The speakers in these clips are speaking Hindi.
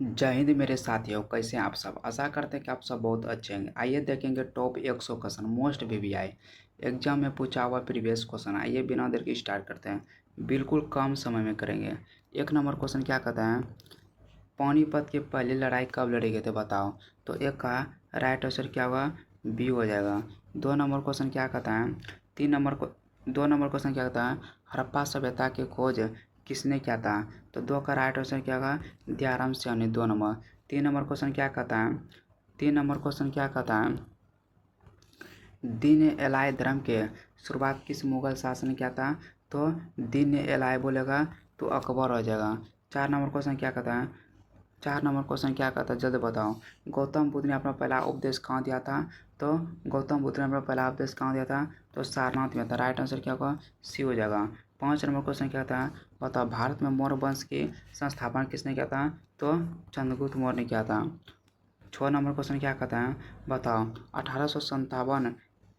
जय हिंद मेरे साथियों, कैसे हैं आप सब। आशा करते हैं कि आप सब बहुत अच्छे हैं। आइए देखेंगे top 100 question most VVI exam में पूछा हुआ प्रीवियस क्वेश्चन। आइए बिना देर के स्टार्ट करते हैं, बिल्कुल कम समय में करेंगे। एक नंबर क्वेश्चन क्या कहता है, पानीपत की पहली लड़ाई कब लड़े गए थे बताओ। तो एक का राइट आंसर क्या होगा, बी हो जाएगा। दो नंबर क्वेश्चन क्या कहता है, दो नंबर क्वेश्चन क्या कहता है, हड़प्पा सभ्यता की खोज किसने किया था। तो दो का राइट आंसर क्या होगा, दयाराम सैनी ने। दो नंबर। तीन नंबर क्वेश्चन क्या कहता है, तीन नंबर क्वेश्चन क्या कहता है, दीन एलाय धर्म के शुरुआत किस मुगल शासन ने किया था। तो दीन एलाय बोलेगा तो अकबर हो जाएगा। चार नंबर क्वेश्चन क्या कहता है, चार नंबर क्वेश्चन क्या कहता है, जल्द बताओ। गौतम बुद्ध ने अपना पहला उपदेश कहाँ दिया था। तो गौतम बुद्ध ने अपना पहला उपदेश कहाँ दिया था, तो सारनाथ में था। राइट आंसर क्या होगा, सी हो जाएगा। पाँच नंबर क्वेश्चन क्या था, बताओ भारत में मौर्य वंश की संस्थापना किसने किया था। तो चंद्रगुप्त मौर्य ने किया था। छः नंबर क्वेश्चन क्या कहता है, बताओ 1857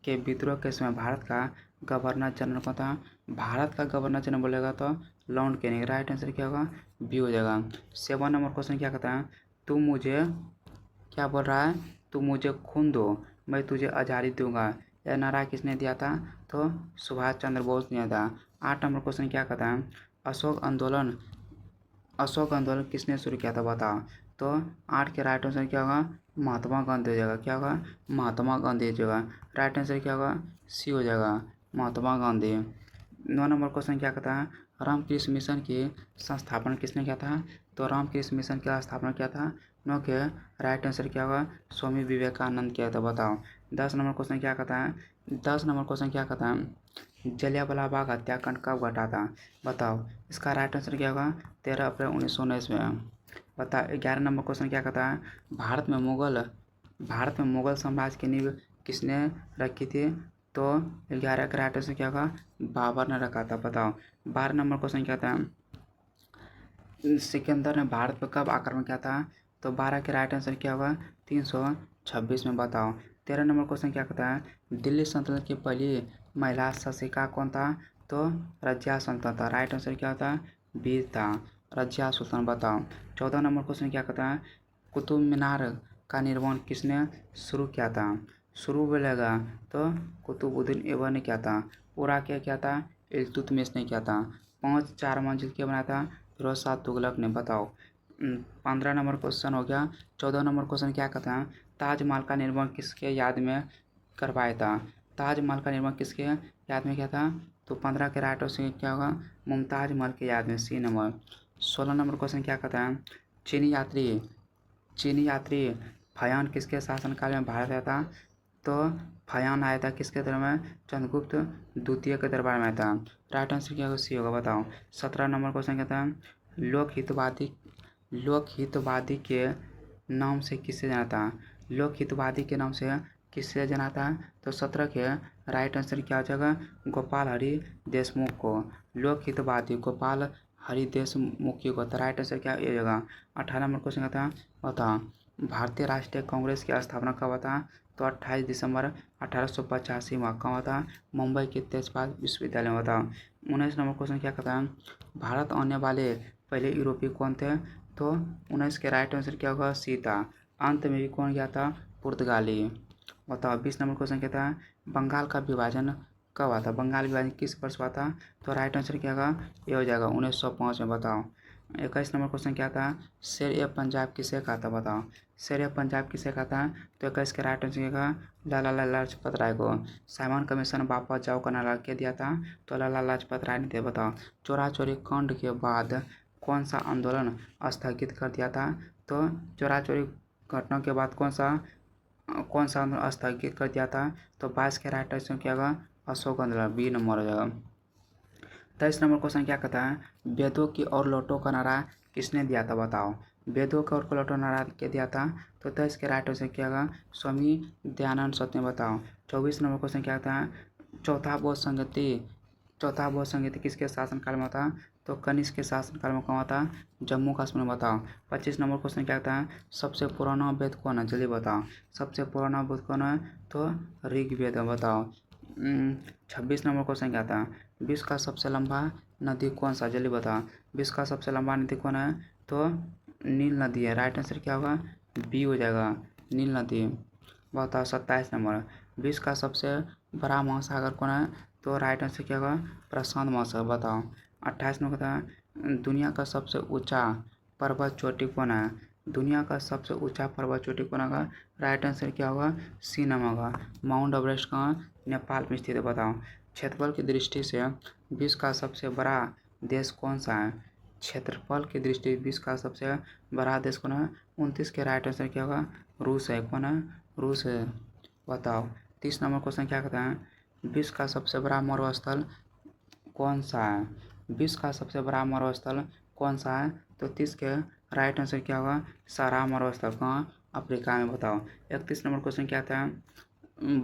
के विद्रोह के समय भारत का गवर्नर जनरल कौन था। भारत का गवर्नर जनरल बोलेगा तो लॉर्ड कैनिंग। राइट आंसर क्या होगा, बी हो जाएगा। सेवन नंबर क्वेश्चन क्या कहता है, तू मुझे क्या बोल रहा है, तू मुझे खून दो मैं तुझे आज़ादी दूंगा, यह नारा किसने दिया था। तो सुभाष चंद्र बोस ने दिया था। आठ नंबर क्वेश्चन क्या कहता है, अशोक आंदोलन अशोक आंदोलन किसने शुरू किया था बताओ। तो आठ के राइट आंसर क्या होगा, महात्मा गांधी हो जाएगा। क्या होगा, महात्मा गांधी हो जाएगा। राइट आंसर क्या होगा, सी हो जाएगा, महात्मा गांधी। नौ नंबर क्वेश्चन क्या कहता है, रामकृष्ण मिशन की संस्थापना किसने किया था। तो रामकृष्ण मिशन की स्थापना किया था। नौ के राइट आंसर क्या होगा, स्वामी विवेकानंद किया था। बताओ। दस नंबर क्वेश्चन क्या कहता है, दस नंबर क्वेश्चन क्या कहता है, जलियांवाला बाग हत्याकांड कब घटा था। बताओ। इसका राइट आंसर क्या होगा, 13 अप्रैल 1919 में। बता। ग्यारह नंबर क्वेश्चन क्या कहता है, भारत में मुगल साम्राज्य की नींव किसने रखी थी। तो 11 का राइट आंसर क्या होगा, बाबर ने रखा था। बताओ। बारह नंबर क्वेश्चन क्या था, सिकंदर ने भारत पर कब आक्रमण किया था। तो 12 के राइट आंसर क्या होगा, 326 में। बताओ। 13 नंबर क्वेश्चन क्या कहता है, दिल्ली सल्तनत की पहली महिला शासिका कौन था। तो रजिया सुल्तान था। राइट आंसर क्या होता है, बी था, रजिया सुल्तान। बताओ। 14 नंबर क्वेश्चन क्या कहता है, कुतुब मीनार का निर्माण किसने शुरू किया था। शुरू बोलेगा तो कुतुबुद्दीन ऐबक ने किया था। पूरा क्या किया था, इल्तुतमिश ने किया था। 5 4 मंजिल के बनाया था, फिरोज शाह तुगलक ने। बताओ। 15 नंबर क्वेश्चन हो गया। 14 नंबर क्वेश्चन क्या कहता है, ताजमहल का निर्माण किसके याद में करवाया था। ताजमहल का निर्माण किसके याद में किया था। तो 15 के राइट आंसर क्या होगा, मुमताज महल के याद में, सी नंबर। 16 नंबर क्वेश्चन क्या कहता है, चीनी यात्री चीनी यात्री फयान किसके शासनकाल में भारत आया था। तो फयान आया था किसके दरबार में, चंद्रगुप्त द्वितीय के दरबार में आया था। राइट आंसर क्या होगा, सी होगा। बताओ। 17 नंबर क्वेश्चन कहता है, लोकहितवादी के नाम से किससे जाना था। लोकहितवादी के नाम से किससे जाना था। तो 17 के राइट आंसर क्या हो जाएगा, गोपाल हरि देशमुख को। लोकहितवादी गोपाल हरि देशमुखी को। तो राइट आंसर क्या हो जाएगा। 18 नंबर क्वेश्चन कहता है, बताओ भारतीय राष्ट्रीय कांग्रेस की स्थापना कब हुआ था। तो 28 दिसंबर 1885 में कहाँ हुआ था, मुंबई के तेजपाल विश्वविद्यालय में। बताओ। 19 नंबर क्वेश्चन क्या कहता है, भारत आने वाले पहले यूरोपीय कौन थे। तो 19 के राइट आंसर क्या होगा, सी था। अंत में भी कौन गया था, पुर्तगाली। बताओ। 20 नंबर क्वेश्चन कहता है, बंगाल का विभाजन कब हुआ था। बंगाल विभाजन किस वर्ष हुआ था। तो राइट आंसर क्या होगा, ये हो जाएगा 1905 में। बताओ। 21 नंबर क्वेश्चन क्या था, शेर ए पंजाब किसे कहा था। बताओ। शेर ए पंजाब किसे कहा था। तो 21 के राइट आंसर क्या, लाला लाजपत राय को। साइमन कमीशन वापस जाओ का नारा क्या दिया था। तो लाला लाजपत राय ने दिया। बताओ। चोरा चोरी कांड के बाद कौन सा आंदोलन स्थगित कर दिया था। तो चोरा चोरी घटना के बाद कौन सा आंदोलन स्थगित कर दिया था। तो 22 के राइट आंसर क्या होगा, अशोक आंदोलन, बी नंबर हो जाएगा। 23 नंबर क्वेश्चन क्या कहता है, वेदों की और लौटो का नारा किसने दिया था। बताओ। वेदों का और लौटो नारा क्या दिया था। तो 23 के राइट आंसर क्या होगा, स्वामी दयानंद सत्य ने। बताओ। 24 नंबर क्वेश्चन क्या कहता है, चौथा बौद्ध संगीति किसके शासनकाल में था। तो कनिष्क के शासनकाल में कहाँ हुआ था, जम्मू कश्मीर में। बताओ। 25 नंबर क्वेश्चन क्या कहता है, सबसे पुराना वेद कौन है, जल्दी बताओ। सबसे पुराना वेद कौन है। तो ऋग्वेद है। बताओ। 26 नंबर क्वेश्चन क्या था, विश्व का सबसे लंबा नदी कौन सा, जल्दी बताओ। विश्व का सबसे लंबा नदी कौन है। तो नील नदी है। राइट आंसर क्या होगा? बी हो जाएगा, नील नदी। बताओ 27 नंबर, विश्व का सबसे बड़ा महासागर कौन है? तो राइट आंसर क्या होगा? प्रशांत महासागर। बताओ 28 नंबर का, दुनिया का सबसे ऊंचा पर्वत चोटी कौन है? दुनिया का सबसे ऊंचा पर्वत चोटी कौन होगा? राइट आंसर क्या होगा? सी नंबर होगा, माउंट एवरेस्ट कहाँ? नेपाल में स्थित है। बताओ क्षेत्रफल की दृष्टि से विश्व का सबसे बड़ा देश कौन सा है? क्षेत्रफल की दृष्टि विश्व का सबसे बड़ा देश कौन है? 29 के राइट आंसर क्या होगा? रूस है। कौन है? रूस है। बताओ 30 नंबर क्वेश्चन क्या कहता है? विश्व का सबसे बड़ा मरुस्थल कौन सा है? विश्व का सबसे बड़ा मरुस्थल कौन सा है? तो 30 के राइट आंसर क्या होगा? सारा मरुस्थल कहाँ? अफ्रीका में। बताओ 31 नंबर क्वेश्चन क्या आता है?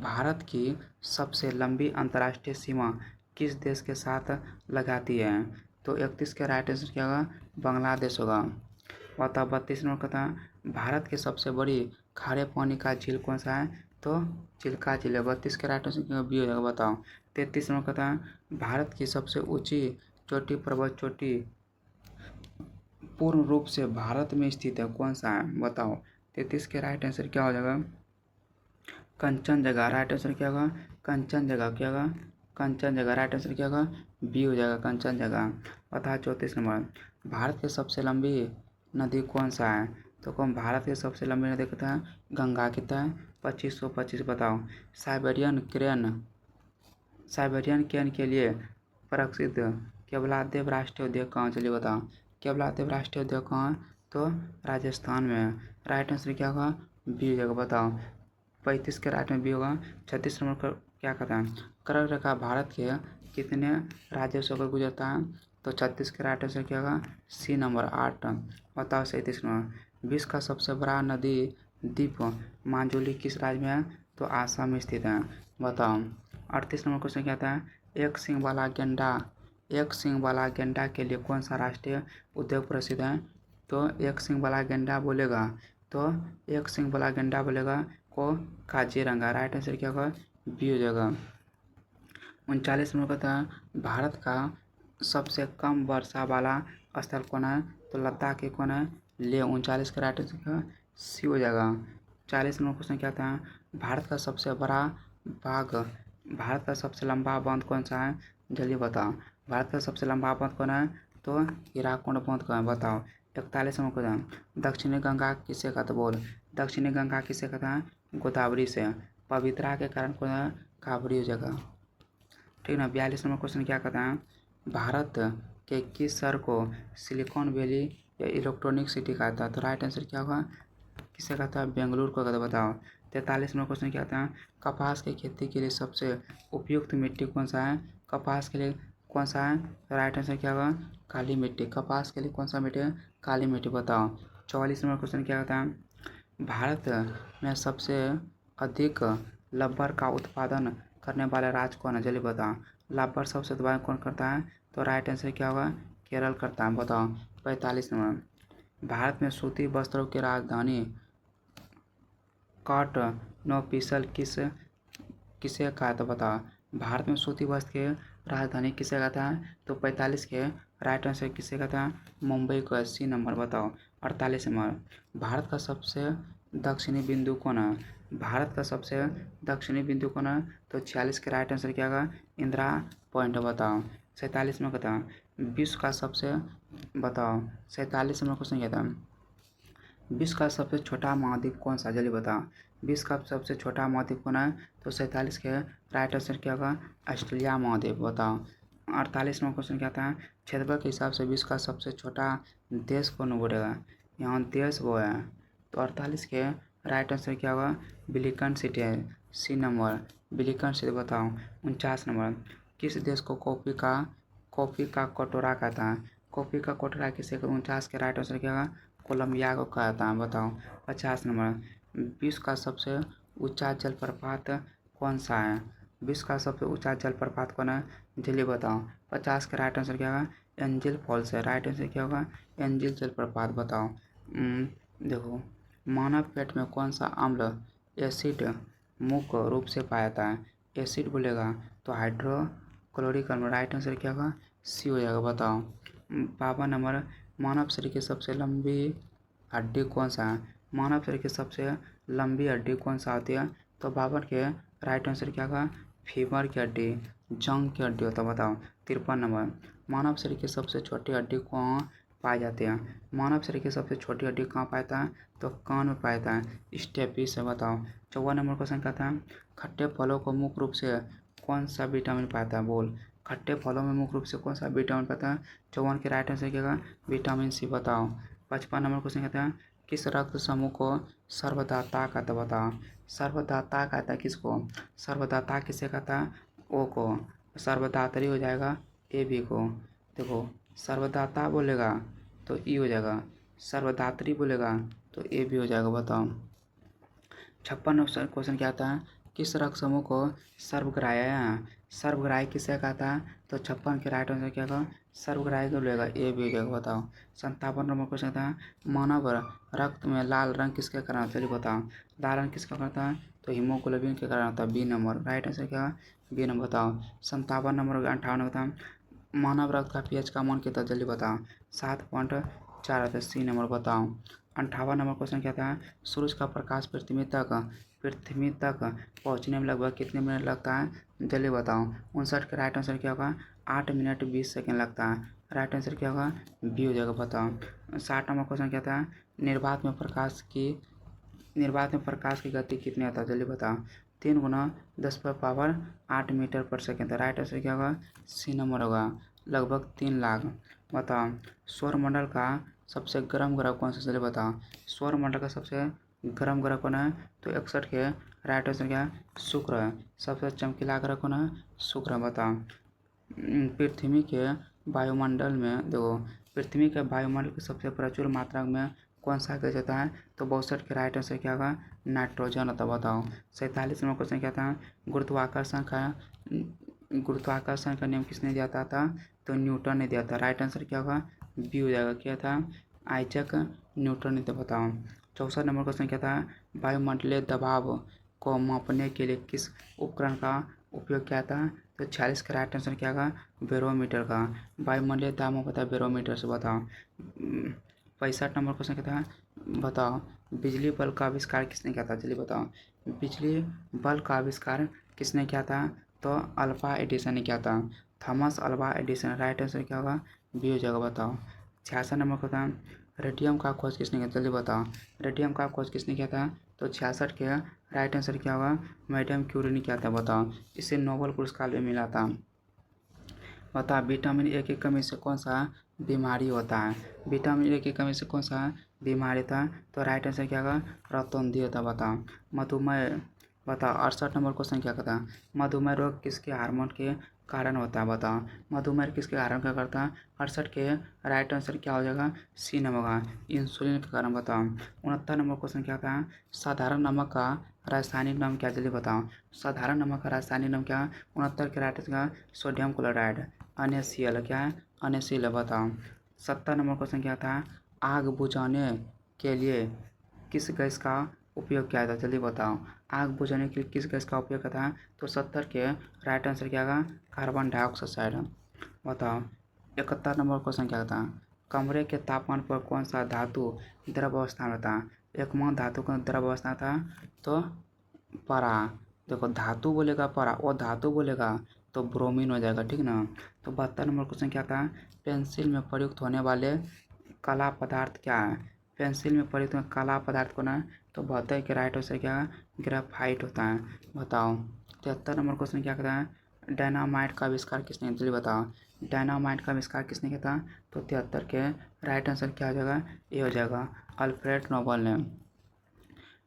भारत की सबसे लंबी अंतर्राष्ट्रीय सीमा किस देश के साथ लगाती है? तो 31 के राइट आंसर क्या होगा? बांग्लादेश होगा। बताओ 32 नंबर कहता है भारत की सबसे बड़ी खारे पानी का झील कौन सा है? तो चिल्का झील है। 32 के राइट आंसर क्या बी हो जाएगा। बताओ 33 नंबर कहता है भारत की सबसे ऊंची चोटी पर्वत चोटी पूर्ण रूप से भारत में स्थित है, कौन सा है? बताओ 33 के राइट आंसर क्या हो जाएगा? कंचनजंगा। राइट आंसर क्या होगा? कंचनजंगा। क्या होगा? कंचनजंगा। राइट आंसर क्या होगा? बी हो जाएगा, कंचनजंगा। बताओ 34 नंबर, भारत की सबसे लंबी नदी कौन सा है? तो कौन भारत की सबसे लंबी नदी कितना है? गंगा। कितना है? 2525। बताओ साइबेरियन क्रेन, साइबेरियन क्रेन के लिए प्रसिद्ध केवलादेव राष्ट्रीय उद्यान कहाँ? चलिए बताओ केवलादेव राष्ट्रीय उद्यान कहाँ? तो राजस्थान में है। राइट आंसर क्या होगा? बी हो जाएगा। बताओ 35 के राइट में बी होगा। 36 नंबर का क्या कहता है? कर्क रेखा भारत के कितने राज्यों से होकर गुजरता है? तो 36 के राइट आंसर क्या होगा? C number 8। बताओ 37 नंबर, विश्व का सबसे बड़ा नदी द्वीप माजुली किस राज्य में है? तो आसाम में स्थित है। बताओ 38 नंबर क्वेश्चन क्या आता है? एक सिंह वाला गेंडा के लिए कौन सा राष्ट्रीय उद्यान प्रसिद्ध है? तो एक सिंह वाला गेंडा बोलेगा तो एक सिंह वाला गेंडा बोलेगा को काजीरंगा। राइट आंसर क्या होगा? बी हो जाएगा। 39 नंबर का था भारत का सबसे कम वर्षा वाला स्थल कौन है? तो लद्दाख के कौन है? ले। 39 का राइट आंसर क्या? सी हो जाएगा। 40 नंबर क्वेश्चन क्या था? भारत का सबसे बड़ा बाघ, भारत का सबसे लंबा बांध कौन सा है? जल्दी बताओ भारत का सबसे लंबा बांध कौन है? तो हीराकुंड बांध कौन है? बताओ 41 नंबर क्वेश्चन, दक्षिणी गंगा किसे कहते? बोल दक्षिणी गंगा किसे कहता है? गोदावरी से। पवित्रा के कारण कौन है? काबरी हो जाएगा। ठीक ना। 42 नंबर क्वेश्चन क्या कहता है? भारत के किस शहर को सिलिकॉन वैली या इलेक्ट्रॉनिक सिटी कहता है? तो राइट आंसर क्या होगा? किसे कहता है? बेंगलुरु को कहता है। बताओ 43 नंबर क्वेश्चन क्या कहता है? कपास की खेती के लिए सबसे उपयुक्त मिट्टी कौन सा है? कपास के लिए कौन सा है? तो राइट आंसर क्या होगा? काली मिट्टी। कपास के लिए कौन सा मिट्टी है? काली मिट्टी। बताओ 44 नंबर क्वेश्चन क्या कहता है? भारत में सबसे अधिक रबर का उत्पादन करने वाला राज्य कौन है? जल्दी बताओ रबर सबसे उत्पादन कौन करता है? तो राइट आंसर क्या होगा? केरल करता है। बताओ 45 नंबर, भारत में सूती वस्त्रों की राजधानी कॉटनोपिसल किसे कहा? तो बताओ भारत में सूती वस्त्र के राजधानी किसे कहता है? तो 45 के राइट आंसर किसे कहता है? मुंबई को। 80 नंबर। बताओ 48 नंबर, भारत का सबसे दक्षिणी बिंदु कौन है? भारत का सबसे दक्षिणी बिंदु कौन है? तो 46 के राइट आंसर क्या होगा? इंदिरा पॉइंट। बताओ 47 में बताओ विश्व का सबसे, बताओ 47 नंबर क्वेश्चन क्या था? विश्व का सबसे छोटा महाद्वीप कौन सा? जल्दी बताओ विश्व का सबसे छोटा महाद्वीप कौन है? तो 47 के राइट आंसर क्या होगा? ऑस्ट्रेलिया महाद्वीप। बताओ 48 नंबर क्वेश्चन क्या था? क्षेत्रफल के हिसाब से विश्व का सबसे छोटा देश कौन बोलेगा? यहाँ देश वो है। तो 48 के राइट आंसर क्या होगा? बिलिकन सिटी है। C number Vatican City. बताओ 49 नंबर, किस देश को कॉफी का कटोरा कहता है? कॉफी का कटोरा किसे? 49 के राइट आंसर क्या होगा? कोलंबिया को कहता है। बताओ 50 नंबर, विश्व का सबसे ऊंचा जलप्रपात कौन सा है? विश्व का सबसे ऊंचा जलप्रपात कौन है? जल्दी बताओ 50 का राइट आंसर क्या होगा? एंजल फॉल्स है। राइट आंसर क्या होगा? एंजल जलप्रपात। बताओ देखो मानव पेट में कौन सा अम्ल एसिड मुख्य रूप से पाया जाता है? एसिड बोलेगा तो हाइड्रोक्लोरिक अम्ल। राइट आंसर क्या होगा? सी हो जाएगा। बताओ 52 नंबर, मानव शरीर की सबसे लंबी हड्डी कौन सा है? मानव शरीर की सबसे लंबी हड्डी कौन सा होती है? तो बाबर के राइट आंसर क्या होगा? फीमर की हड्डी, जंग की हड्डी होता है। बताओ 53 नंबर। मानव शरीर की सबसे छोटी हड्डी कहाँ पाई जाती है? मानव शरीर की सबसे छोटी हड्डी कहाँ पाता है? तो कान में पाता है, स्टेपिस से। बताओ 54 नंबर क्वेश्चन क्या था? खट्टे फलों को मुख्य रूप से कौन सा विटामिन पाता है? बोल, खट्टे फलों में मुख्य रूप से कौन सा विटामिन पाता है? 54 के राइट आंसर क्या होगा? Vitamin C. बताओ 55 नंबर क्वेश्चन कहता है किस रक्त समूह को सर्वदाता कहता है? बताओ सर्वदाता कहता है किसको? सर्वदाता किसे कहता है? ओ को। सर्वदातरी हो जाएगा ए बी को। देखो सर्वदाता बोलेगा तो ई हो जाएगा, सर्वदात्री बोलेगा तो ए बी हो जाएगा। बताओ 56 क्वेश्चन क्या आता है? किस रक्त समूह को सर्वग्राही है? सर्वग्राही किसे कहता है? तो 56 के राइट आंसर क्या होगा? सर्वग्राही को लेगा, ए बी हो जाएगा। बताओ 57 नंबर क्वेश्चन था मानव रक्त में लाल रंग किसके कारण होता है? चलिए बताओ लाल रंग किसका करता है? तो हीमोग्लोबिन के कारण होता है, बी नंबर। राइट आंसर क्या है? B number. बताओ 57 नंबर 58 बताओ मानव रक्त का पीएच का मान कितना? जल्दी बताओ 7.4 आता है, सी नंबर। बताओ 58 नंबर क्वेश्चन क्या था? सूरज का प्रकाश पृथ्वी तक पहुंचने में लगभग कितने मिनट लगता है? जल्दी बताओ 59 का राइट आंसर क्या होगा? 8 मिनट 20 सेकेंड लगता है। राइट आंसर क्या होगा? बी हो जाएगा। बताओ 60 नंबर क्वेश्चन क्या था? निर्वात में प्रकाश की गति कितनी होता है? जल्दी बताओ 3 गुना 10⁻8 मीटर पर सेकेंड। राइट आंसर क्या होगा? सी नंबर होगा, लगभग 3 लाख। बताओ सौरमंडल का सबसे गर्म ग्रह कौन सा? चलिए बताओ सौरमंडल का सबसे गर्म ग्रह कौन है? तो 61 के राइट आंसर क्या है? शुक्र है। सबसे चमकीला ग्रह कौन है? शुक्र है। बताओ पृथ्वी के वायुमंडल में देखो पृथ्वी के वायुमंडल की सबसे प्रचुर मात्रा में कौन सा गैस होता है? तो 62 के राइट आंसर क्या होगा? नाइट्रोजन होता है। बताओ 47 नंबर क्वेश्चन क्या था? गुरुत्वाकर्षण का नियम किसने दिया था? तो न्यूटन ने दिया था। राइट आंसर क्या होगा? बी हो जाएगा। क्या था? आइजैक न्यूटन ने। तो बताओ 64 नंबर क्वेश्चन क्या था? वायुमंडलीय दबाव को मापने के लिए किस उपकरण का उपयोग किया था? तो 46 का राइट आंसर क्या होगा? बैरोमीटर का। वायुमंडलीय दाब पता है बैरोमीटर से। बताओ 65 नंबर क्वेश्चन क्या था? बताओ बिजली बल्ब का आविष्कार किसने किया था? चलिए बताओ बिजली बल्ब का आविष्कार किसने किया था? तो अल्फा एडिसन ने किया था, Thomas Alva Edison. Right answer क्या होगा? बी हो जाएगा। बताओ 66 नंबर का था रेडियम का खोज किसने किया? जल्दी बताओ रेडियम का खोज किसने किया था? तो 66 के राइट आंसर क्या होगा? मैडम क्यूरी ने किया था। बताओ इसे नोबेल पुरस्कार भी मिला था। बताओ विटामिन ए की कमी से कौन सा बीमारी होता है? विटामिन ए की कमी से कौन सा बीमारी था? तो राइट आंसर क्या होगा? रतौंधी होता। बताओ मधुमेह। बताओ 68 नंबर क्वेश्चन क्या कहता है? मधुमेह रोग किसके हार्मोन के कारण होता है? बताओ मधुमेह किसके कारण क्या करता है? 68 के राइट आंसर क्या हो जाएगा? सी नंबर होगा, इंसुलिन के कारण। बताओ 69 नंबर क्वेश्चन क्या था? साधारण नमक का रासायनिक नाम क्या? जल्दी बताओ साधारण नमक का रासायनिक नाम क्या? 69 के राइट आंसर का सोडियम क्लोराइड, NaCl। क्या है? NaCl है। बताओ 70 नंबर क्वेश्चन क्या था? आग बुझाने के लिए किस गैस का उपयोग किया था? जल्दी बताओ आग बुझाने के लिए किस गैस का उपयोग किया था? तो 70 के राइट आंसर क्या होगा? Carbon dioxide. बताओ 71 नंबर क्वेश्चन क्या था? कमरे के तापमान पर कौन सा धातु द्रव अवस्था में था? एकमात्र धातु का द्रव अवस्था था तो परा। देखो धातु बोलेगा परा, और धातु बोलेगा तो ब्रोमीन हो जाएगा, ठीक ना। तो 72 नंबर क्वेश्चन क्या था? पेंसिल में प्रयुक्त होने वाले कला पदार्थ क्या है? पेंसिल में प्रयुक्त कला पदार्थ कौन है? तो 72 के राइट आंसर क्या है? ग्रेफाइट होता है। बताओ 73 नंबर क्वेश्चन क्या कहता है? डायनामाइट का आविष्कार किसने? जल्दी बताओ डायनामाइट का आविष्कार किसने किया था? तो 73 के राइट आंसर क्या हो जाएगा? ये हो जाएगा अल्फ्रेड नोबल ने।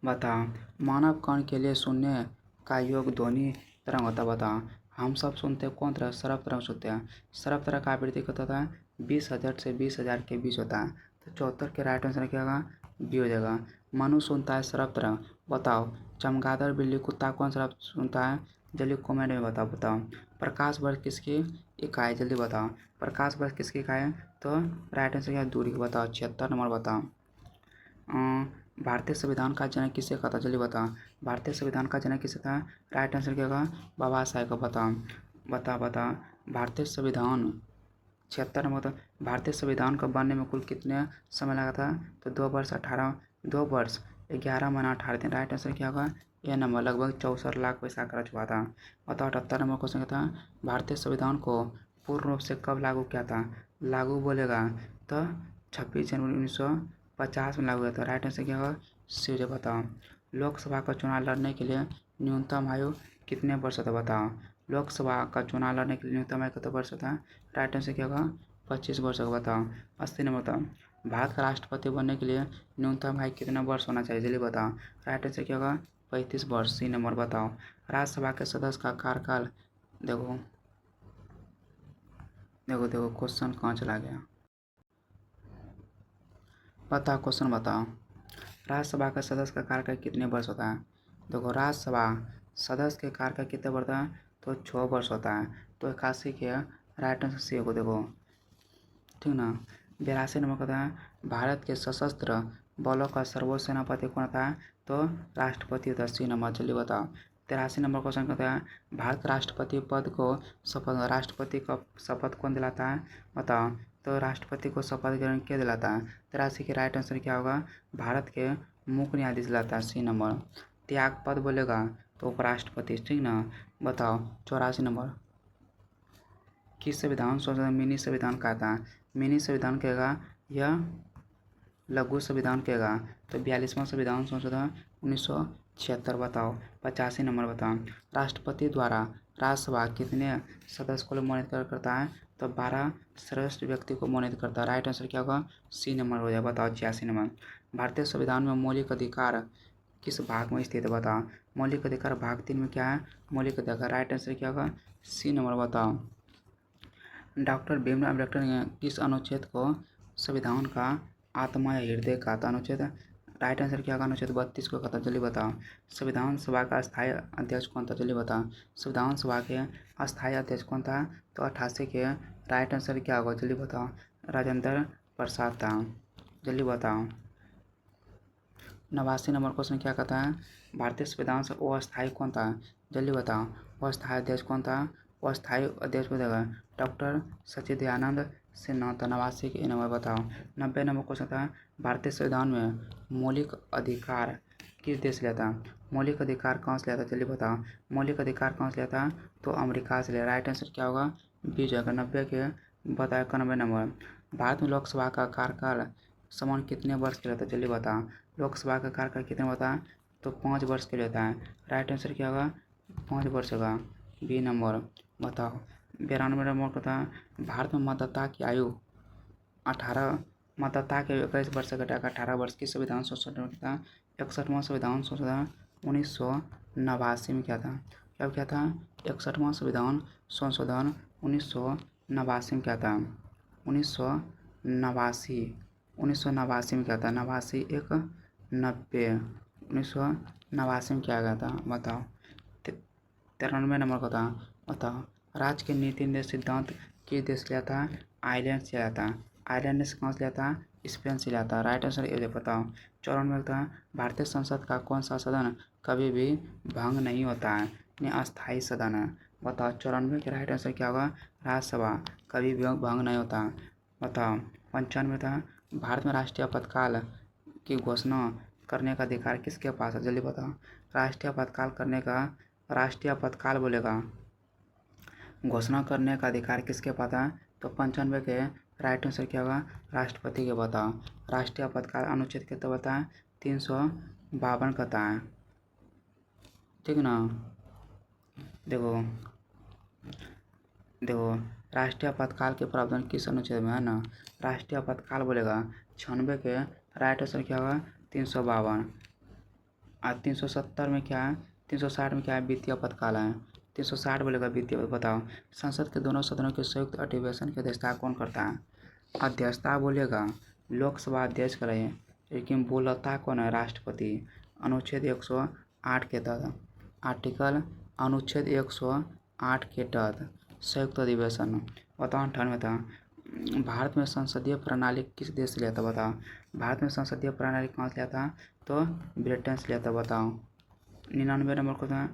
बताओ मानव कान के लिए सुनने का योग ध्वनि तरंग होता है। बताओ हम सब सुनते हैं कौन तरह? सरब तरंग सुनते हैं। सरब तरंग का आवृत्ति कितना होता है? 20,000 से 20,000 के बीच होता है। तो 74 के राइट आंसर क्या होगा? बी हो जाएगा। मनु सुनता है सरब तरंग। बताओ चमगादड़ बिल्ली कुत्ता कौन सा सुनता है? जल्दी कमेंट में बताओ। बताओ प्रकाश वर्ष किसकी इकाई? जल्दी बताओ प्रकाश वर्ष किसकी इकाई है? तो राइट आंसर क्या है? दूरी। बताओ 76 नंबर। बताओ भारतीय संविधान का जनक किसे कहा था? जल्दी बताओ भारतीय संविधान का जनक किसे था? राइट आंसर क्या होगा? बाबा साहेब का। बताओ भारतीय संविधान 76 नंबर था भारतीय संविधान को बनने में कुल कितने समय लगा था? तो 2 वर्ष 11 महीना 18 दिन। राइट आंसर क्या होगा? यह नंबर लगभग 64 लाख पैसा खर्च हुआ था। बताओ 78 नंबर क्वेश्चन क्या था? भारतीय संविधान को पूर्ण रूप से कब लागू किया था? लागू बोलेगा तो 26 जनवरी 1950 में लागू हुआ था। राइट आंसर क्या होगा? सीधे बताओ। लोकसभा का चुनाव लड़ने के लिए न्यूनतम आयु कितने वर्ष था? बताओ। लोकसभा का चुनाव लड़ने के लिए न्यूनतम आयु कितने वर्ष था? राइट आंसर क्या होगा? 25 वर्ष का। बताओ। 80 नंबर बताओ। भारत का राष्ट्रपति बनने के लिए न्यूनतम आयु कितना वर्ष होना चाहिए? जल्दी बताओ। राइट आंसर क्या होगा? 35 वर्ष। सी नंबर बताओ। राज्यसभा के सदस्य का कार्यकाल देखो देखो देखो क्वेश्चन कहाँ चला गया? बताओ क्वेश्चन बताओ। राज्यसभा का सदस्य का कार्यकाल कितने वर्ष होता है? देखो राज्यसभा सदस्य के कार्यकाल कितने वर्ष होता है? तो 6 वर्ष होता है। तो 81 के राइट आंसर सी को देखो, ठीक ना। 82 नंबर का था भारत के सशस्त्र बलों का सर्वोच्च सेनापति कौन था? तो राष्ट्रपति होता है। सी नंबर जल्दी बताओ। 83 नंबर क्वेश्चन कहता है भारत राष्ट्रपति पद को राष्ट्रपति का शपथ कौन दिलाता है? बताओ। तो राष्ट्रपति को शपथ ग्रहण क्या दिलाता है? 83 के राइट आंसर क्या होगा? भारत के मुख्य न्यायाधीश दिलाता है। C number. त्याग पद बोलेगा तो उपराष्ट्रपति, ठीक ना। बताओ। 84 नंबर किस संविधान संशोधन मिनी संविधान कहता है? मिनी संविधान कहेगा या लघु संविधान कहेगा? तो 42वां संविधान संशोधन 1976। बताओ। 85 नंबर बताओ। राष्ट्रपति द्वारा राज्यसभा कितने सदस्य को मनोनीत करता है? तो 12 श्रेष्ठ व्यक्ति को मनोनीत करता है। राइट आंसर क्या होगा? सी नंबर हो जाए। बताओ। 86 नंबर भारतीय संविधान में मौलिक अधिकार किस भाग में स्थित है? बताओ। मौलिक अधिकार भाग 3 में क्या है? मौलिक अधिकार। राइट आंसर क्या होगा? सी नंबर बताओ। डॉक्टर भीमराव अम्बेडकर ने किस अनुच्छेद को संविधान का आत्मा या हृदय कहा था? अनुच्छेद। राइट आंसर क्या होगा? अनुच्छेद 32 को कहा था। जल्दी बताओ। संविधान सभा का अस्थायी अध्यक्ष कौन था? जल्दी बताओ। संविधान सभा के अस्थायी अध्यक्ष कौन था? तो 88 के राइट आंसर क्या होगा? जल्दी बताओ। राजेंद्र प्रसाद था। जल्दी बताओ। 89 नंबर क्वेश्चन क्या कहता है? भारतीय संविधान से अस्थायी कौन था? जल्दी बताओ। अस्थायी अध्यक्ष कौन था? अस्थायी अध्यक्ष को देगा डॉक्टर सच्चिदानंद सिन्हा था। 89 के नंबर बताओ। 90 नंबर क्वेश्चन था भारतीय संविधान में मौलिक अधिकार किस देश लिया था? मौलिक अधिकार कहाँ से लिया था? जल्दी बताओ। मौलिक अधिकार कहाँ से लिया था? तो अमेरिका से लिया। राइट आंसर क्या होगा? बी जगह। 90 के बताया 91 नंबर भारत में लोकसभा का कार्यकाल समान कितने वर्ष के लिए था? जल्दी बताओ। लोकसभा का कार्यकाल कितने होता है? तो 5 वर्ष के लिए होता है। राइट आंसर क्या होगा? 5 वर्ष होगा। बी नंबर बताओ। 92 नंबर का था भारत में मतदाता की आयु 18 मतदाता के 21 वर्ष से घटाकर 18 वर्ष की संविधान संशोधन था। 61वां संविधान संशोधन 1989 में क्या था? क्या था? 61वां संविधान संशोधन 1989 में क्या था? 1989 में क्या था? 90 1989 में क्या गया था? बताओ। 93 नंबर का था। बताओ। राज्य के नीति निर्देश सिद्धांत किस देश लिया था? आयरलैंड से लिया था। आयरलैंड से कहाँ से लिया था? स्पेन से लिया था। राइट आंसर ये बताओ। 94 में था भारतीय संसद का कौन सा सदन कभी भी भंग नहीं होता है? अस्थायी सदन है। बताओ। 94 के राइट आंसर क्या होगा? राज्यसभा कभी भी भंग नहीं होता। बताओ। 95 था भारत में राष्ट्रीय आपातकाल की घोषणा करने का अधिकार किसके पास है? जल्दी बताओ। राष्ट्रीय आपातकाल बोलेगा घोषणा करने का अधिकार किसके पास है? तो 95 के राइट आंसर क्या होगा? राष्ट्रपति के। बताओ। राष्ट्रीय आपातकाल अनुच्छेद कितना बताया? 352 कहता है, ठीक ना। देखो राष्ट्रीय आपातकाल के प्रावधान किस अनुच्छेद में है ना? राष्ट्रीय आपातकाल बोलेगा 96 के राइट आंसर क्या होगा? 352। और 370 में क्या है? 360 में क्या है? वित्तीय आपातकाल है। 360 बोलेगा वित्तीय। बताओ। संसद के दोनों सदनों के संयुक्त अधिवेशन की अध्यक्षता कौन करता है? अध्यक्षता बोलेगा लोकसभा अध्यक्ष करे, लेकिन बोलता कौन है? राष्ट्रपति। अनुच्छेद 108 के तहत अनुच्छेद 108 के तहत संयुक्त अधिवेशन। बताओ। 98 था भारत में संसदीय प्रणाली किस देश से लिया था? बताओ। भारत में संसदीय प्रणाली कहाँ से लिया था? तो ब्रिटेन से लिया था। बताओ। 99 नंबर को था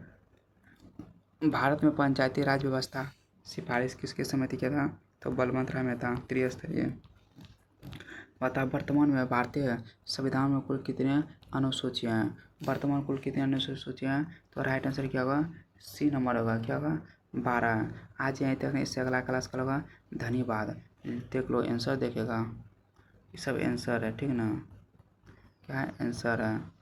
भारत में पंचायती राज व्यवस्था सिफारिश किसके समिति किया था? तो बलवंत राय मेहता त्रिस्तरीय। बता वर्तमान में भारतीय संविधान में कुल कितने अनुसूचियां हैं? वर्तमान कुल कितने अनुसूचियां हैं? तो राइट आंसर क्या होगा? सी नंबर होगा। क्या होगा? 12। आज यहीं तक, इससे अगला क्लास कल होगा। धन्यवाद। देख लो आंसर देखेगा, ये सब आंसर है, ठीक ना? क्या है आंसर है?